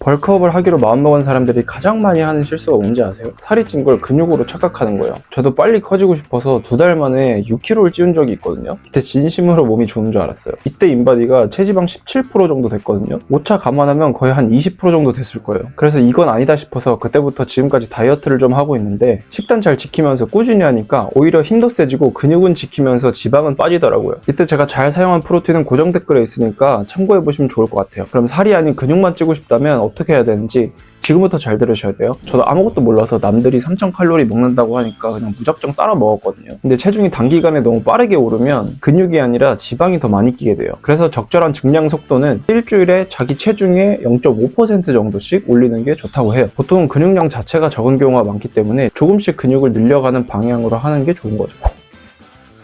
벌크업을 하기로 마음먹은 사람들이 가장 많이 하는 실수가 뭔지 아세요? 살이 찐 걸 근육으로 착각하는 거예요. 저도 빨리 커지고 싶어서 2달 만에 6kg를 찌운 적이 있거든요. 그때 진심으로 몸이 좋은 줄 알았어요. 이때 인바디가 체지방 17% 정도 됐거든요. 오차 감안하면 거의 한 20% 정도 됐을 거예요. 그래서 이건 아니다 싶어서 그때부터 지금까지 다이어트를 좀 하고 있는데, 식단 잘 지키면서 꾸준히 하니까 오히려 힘도 세지고 근육은 지키면서 지방은 빠지더라고요. 이때 제가 잘 사용한 프로틴은 고정 댓글에 있으니까 참고해보시면 좋을 것 같아요. 그럼 살이 아닌 근육만 찌고 싶다면 어떻게 해야 되는지 지금부터 잘 들으셔야 돼요. 저도 아무것도 몰라서 남들이 3000칼로리 먹는다고 하니까 그냥 무작정 따라 먹었거든요. 근데 체중이 단기간에 너무 빠르게 오르면 근육이 아니라 지방이 더 많이 끼게 돼요. 그래서 적절한 증량 속도는 일주일에 자기 체중의 0.5% 정도씩 올리는 게 좋다고 해요. 보통 근육량 자체가 적은 경우가 많기 때문에 조금씩 근육을 늘려가는 방향으로 하는 게 좋은 거죠.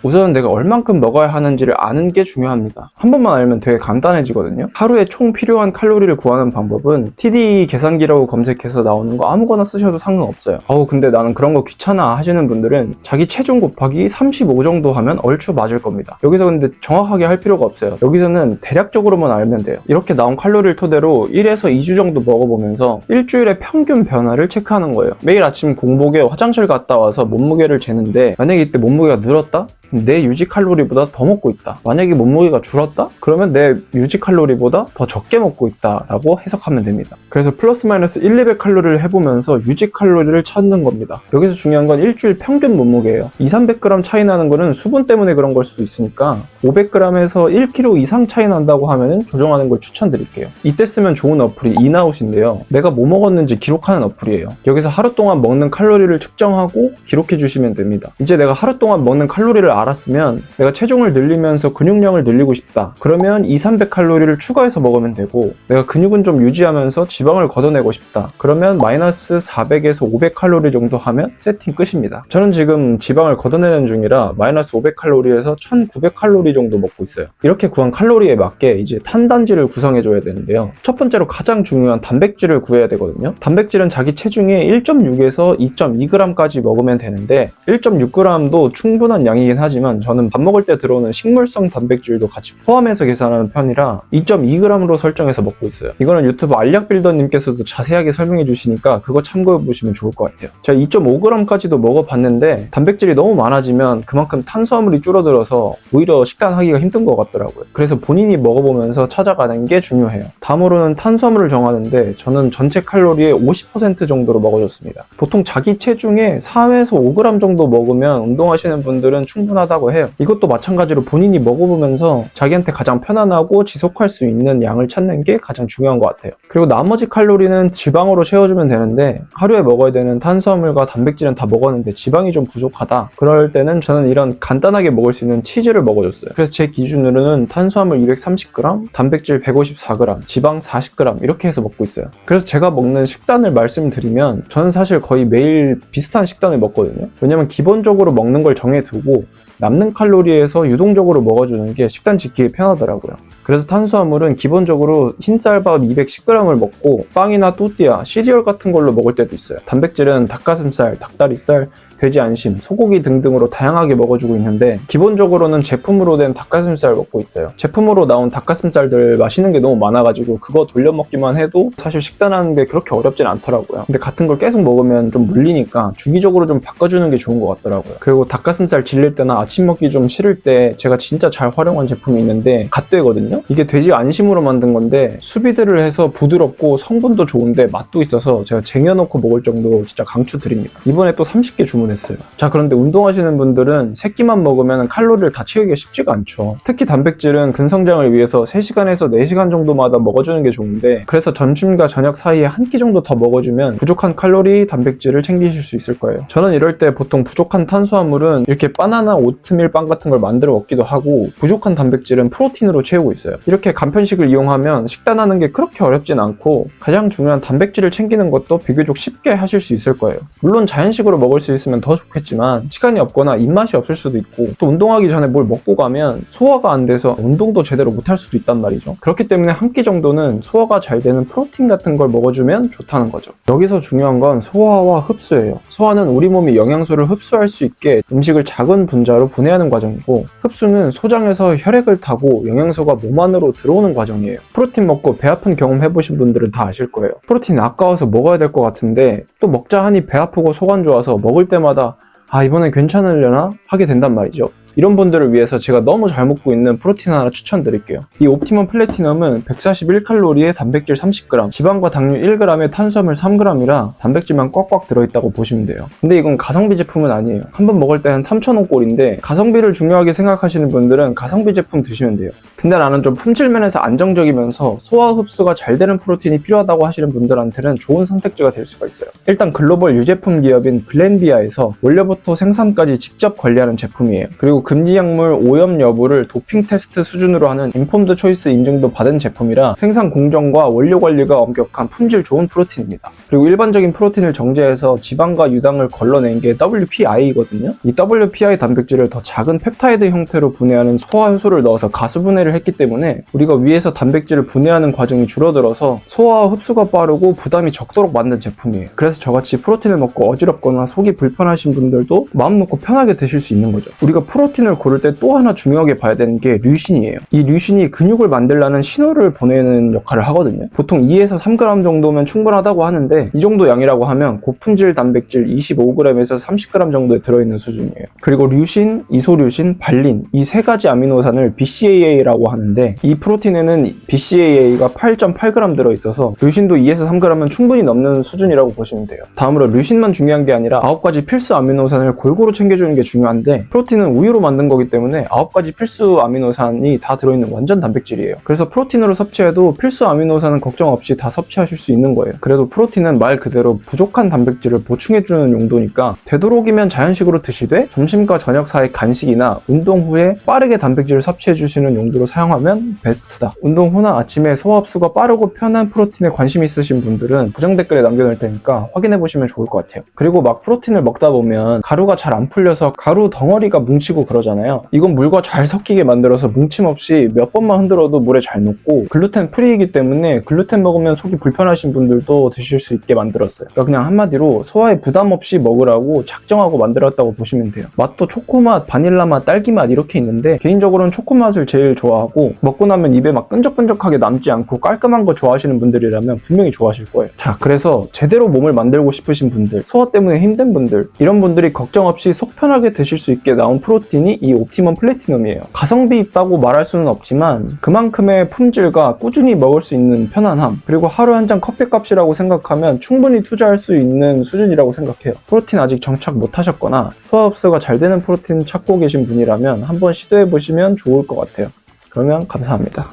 우선 내가 얼만큼 먹어야 하는지를 아는 게 중요합니다. 한 번만 알면 되게 간단해지거든요. 하루에 총 필요한 칼로리를 구하는 방법은 TD 계산기라고 검색해서 나오는 거 아무거나 쓰셔도 상관없어요. 근데 나는 그런 거 귀찮아 하시는 분들은 자기 체중 곱하기 35 정도 하면 얼추 맞을 겁니다. 여기서 근데 정확하게 할 필요가 없어요. 여기서는 대략적으로만 알면 돼요. 이렇게 나온 칼로리를 토대로 1에서 2주 정도 먹어보면서 일주일의 평균 변화를 체크하는 거예요. 매일 아침 공복에 화장실 갔다 와서 몸무게를 재는데, 만약에 이때 몸무게가 늘었다? 내 유지 칼로리보다 더 먹고 있다. 만약에 몸무게가 줄었다? 그러면 내 유지 칼로리보다 더 적게 먹고 있다 라고 해석하면 됩니다. 그래서 플러스 마이너스 1, 200칼로리를 해보면서 유지 칼로리를 찾는 겁니다. 여기서 중요한 건 일주일 평균 몸무게예요. 2, 300g 차이 나는 거는 수분 때문에 그런 걸 수도 있으니까 500g에서 1kg 이상 차이 난다고 하면 조정하는 걸 추천드릴게요. 이때 쓰면 좋은 어플이 이나웃인데요. 내가 뭐 먹었는지 기록하는 어플이에요. 여기서 하루 동안 먹는 칼로리를 측정하고 기록해 주시면 됩니다. 이제 내가 하루 동안 먹는 칼로리를 알았으면 내가 체중을 늘리면서 근육량을 늘리고 싶다. 그러면 2, 300칼로리를 추가해서 먹으면 되고, 내가 근육은 좀 유지하면서 지방을 걷어내고 싶다. 그러면 마이너스 400에서 500칼로리 정도 하면 세팅 끝입니다. 저는 지금 지방을 걷어내는 중이라 마이너스 500칼로리에서 1900칼로리 정도 먹고 있어요. 이렇게 구한 칼로리에 맞게 이제 탄단지를 구성해줘야 되는데요. 첫 번째로 가장 중요한 단백질을 구해야 되거든요. 단백질은 자기 체중의 1.6에서 2.2g까지 먹으면 되는데, 1.6g도 충분한 양이긴 하지만 저는 밥 먹을 때 들어오는 식물성 단백질도 같이 포함해서 계산하는 편이라 2.2g으로 설정해서 먹고 있어요. 이거는 유튜브 알약빌더님께서도 자세하게 설명해 주시니까 그거 참고해 보시면 좋을 것 같아요. 제가 2.5g까지도 먹어봤는데 단백질이 너무 많아지면 그만큼 탄수화물이 줄어들어서 오히려 식단하기가 힘든 것 같더라고요. 그래서 본인이 먹어보면서 찾아가는 게 중요해요. 다음으로는 탄수화물을 정하는데, 저는 전체 칼로리의 50% 정도로 먹어줬습니다. 보통 자기 체중의 4에서 5g 정도 먹으면 운동하시는 분들은 충분하다고 해요. 이것도 마찬가지로 본인이 먹어보면서 자기한테 가장 편안하고 지속할 수 있는 양을 찾는 게 가장 중요한 것 같아요. 그리고 나머지 칼로리는 지방으로 채워주면 되는데, 하루에 먹어야 되는 탄수화물과 단백질은 다 먹었는데 지방이 좀 부족하다. 그럴 때는 저는 이런 간단하게 먹을 수 있는 치즈를 먹어줬어요. 그래서 제 기준으로는 탄수화물 230g, 단백질 154g, 지방 40g 이렇게 해서 먹고 있어요. 그래서 제가 먹는 식단을 말씀드리면, 저는 사실 거의 매일 비슷한 식단을 먹거든요. 왜냐면 기본적으로 먹는 걸 정해두고 남는 칼로리에서 유동적으로 먹어주는 게 식단 지키기 편하더라고요. 그래서 탄수화물은 기본적으로 흰쌀밥 210g을 먹고 빵이나 또띠아, 시리얼 같은 걸로 먹을 때도 있어요. 단백질은 닭가슴살, 닭다리살, 돼지 안심, 소고기 등등으로 다양하게 먹어주고 있는데, 기본적으로는 제품으로 된 닭가슴살 먹고 있어요. 제품으로 나온 닭가슴살들 맛있는 게 너무 많아가지고 그거 돌려 먹기만 해도 사실 식단하는 게 그렇게 어렵진 않더라고요. 근데 같은 걸 계속 먹으면 좀 물리니까 주기적으로 좀 바꿔주는 게 좋은 것 같더라고요. 그리고 닭가슴살 질릴 때나 아침 먹기 좀 싫을 때 제가 진짜 잘 활용한 제품이 있는데, 갓되거든요. 이게 돼지 안심으로 만든 건데 수비드를 해서 부드럽고 성분도 좋은데 맛도 있어서 제가 쟁여놓고 먹을 정도로 진짜 강추드립니다. 이번에 또 30개 주문했어요. 자, 그런데 운동하시는 분들은 새끼만 먹으면 칼로리를 다 채우기가 쉽지가 않죠. 특히 단백질은 근성장을 위해서 3시간에서 4시간 정도마다 먹어주는 게 좋은데, 그래서 점심과 저녁 사이에 한 끼 정도 더 먹어주면 부족한 칼로리, 단백질을 챙기실 수 있을 거예요. 저는 이럴 때 보통 부족한 탄수화물은 이렇게 바나나, 오트밀 빵 같은 걸 만들어 먹기도 하고, 부족한 단백질은 프로틴으로 채우고 있어요. 이렇게 간편식을 이용하면 식단하는 게 그렇게 어렵진 않고, 가장 중요한 단백질을 챙기는 것도 비교적 쉽게 하실 수 있을 거예요. 물론 자연식으로 먹을 수 있으면 있으면 더 좋겠지만 시간이 없거나 입맛이 없을 수도 있고 또 운동하기 전에 뭘 먹고 가면 소화가 안 돼서 운동도 제대로 못할 수도 있단 말이죠. 그렇기 때문에 한 끼 정도는 소화가 잘 되는 프로틴 같은 걸 먹어주면 좋다는 거죠. 여기서 중요한 건 소화와 흡수예요. 소화는 우리 몸이 영양소를 흡수할 수 있게 음식을 작은 분자로 분해하는 과정이고, 흡수는 소장에서 혈액을 타고 영양소가 몸 안으로 들어오는 과정이에요. 프로틴 먹고 배 아픈 경험 해보신 분들은 다 아실 거예요. 프로틴 아까워서 먹어야 될 것 같은데 또 먹자 하니 배 아프고 속 안 좋아서 먹을 때마다 이번엔 괜찮으려나 하게 된단 말이죠. 이런 분들을 위해서 제가 너무 잘 먹고 있는 프로틴 하나 추천드릴게요. 이 옵티멈 플래티넘은 141칼로리에 단백질 30g, 지방과 당류 1g에 탄수화물 3g이라 단백질만 꽉꽉 들어있다고 보시면 돼요. 근데 이건 가성비 제품은 아니에요. 한 번 먹을 때 한 3,000원 꼴인데 가성비를 중요하게 생각하시는 분들은 가성비 제품 드시면 돼요. 근데 나는 좀 품질 면에서 안정적이면서 소화 흡수가 잘 되는 프로틴이 필요하다고 하시는 분들한테는 좋은 선택지가 될 수가 있어요. 일단 글로벌 유제품 기업인 글렌비아에서 원료부터 생산까지 직접 관리하는 제품이에요. 그리고 금지약물 오염 여부를 도핑 테스트 수준으로 하는 인폼드 초이스 인증도 받은 제품이라 생산 공정과 원료 관리가 엄격한 품질 좋은 프로틴입니다. 그리고 일반적인 프로틴을 정제해서 지방과 유당을 걸러낸 게 WPI거든요. 이 WPI 단백질을 더 작은 펩타이드 형태로 분해하는 소화 효소를 넣어서 가수 분해를 했기 때문에 우리가 위에서 단백질을 분해하는 과정이 줄어들어서 소화와 흡수가 빠르고 부담이 적도록 만든 제품이에요. 그래서 저같이 프로틴을 먹고 어지럽거나 속이 불편하신 분들도 마음 놓고 편하게 드실 수 있는 거죠. 우리가 프로틴을 고를 때 또 하나 중요하게 봐야 되는 게 류신이에요. 이 류신이 근육을 만들라는 신호를 보내는 역할을 하거든요. 보통 2에서 3g 정도면 충분하다고 하는데 이 정도 양이라고 하면 고품질 단백질 25g에서 30g 정도에 들어있는 수준이에요. 그리고 류신, 이소류신, 발린 이 세 가지 아미노산을 BCAA라고 하는데 이 프로틴에는 BCAA가 8.8g 들어있어서 류신도 2에서 3g은 충분히 넘는 수준이라고 보시면 돼요. 다음으로 류신만 중요한 게 아니라 9가지 필수 아미노산을 골고루 챙겨주는 게 중요한데 프로틴은 우유로 만든 거기 때문에 9가지 필수 아미노산이 다 들어있는 완전 단백질이에요. 그래서 프로틴으로 섭취해도 필수 아미노산은 걱정 없이 다 섭취하실 수 있는 거예요. 그래도 프로틴은 말 그대로 부족한 단백질을 보충해주는 용도니까 되도록이면 자연식으로 드시되 점심과 저녁 사이 간식이나 운동 후에 빠르게 단백질을 섭취해주시는 용도로 사용하면 베스트다. 운동 후나 아침에 소화 흡수가 빠르고 편한 프로틴에 관심 있으신 분들은 고정 댓글에 남겨놓을 테니까 확인해보시면 좋을 것 같아요. 그리고 막 프로틴을 먹다 보면 가루가 잘 안 풀려서 가루 덩어리가 뭉치고 그러잖아요. 이건 물과 잘 섞이게 만들어서 뭉침 없이 몇 번만 흔들어도 물에 잘 녹고 글루텐 프리이기 때문에 글루텐 먹으면 속이 불편하신 분들도 드실 수 있게 만들었어요. 그러니까 그냥 한마디로 소화에 부담 없이 먹으라고 작정하고 만들었다고 보시면 돼요. 맛도 초코맛, 바닐라맛, 딸기맛 이렇게 있는데 개인적으로는 초코맛을 제일 좋아하고 먹고 나면 입에 막 끈적끈적하게 남지 않고 깔끔한 거 좋아하시는 분들이라면 분명히 좋아하실 거예요. 자, 그래서 제대로 몸을 만들고 싶으신 분들, 소화 때문에 힘든 분들, 이런 분들이 걱정 없이 속 편하게 드실 수 있게 나온 프로틴이 이 옵티멈 플래티넘이에요. 가성비 있다고 말할 수는 없지만 그만큼의 품질과 꾸준히 먹을 수 있는 편안함, 그리고 하루 한 잔 커피값이라고 생각하면 충분히 투자할 수 있는 수준이라고 생각해요. 프로틴 아직 정착 못 하셨거나 소화 흡수가 잘 되는 프로틴 찾고 계신 분이라면 한번 시도해 보시면 좋을 것 같아요. 그러면 감사합니다.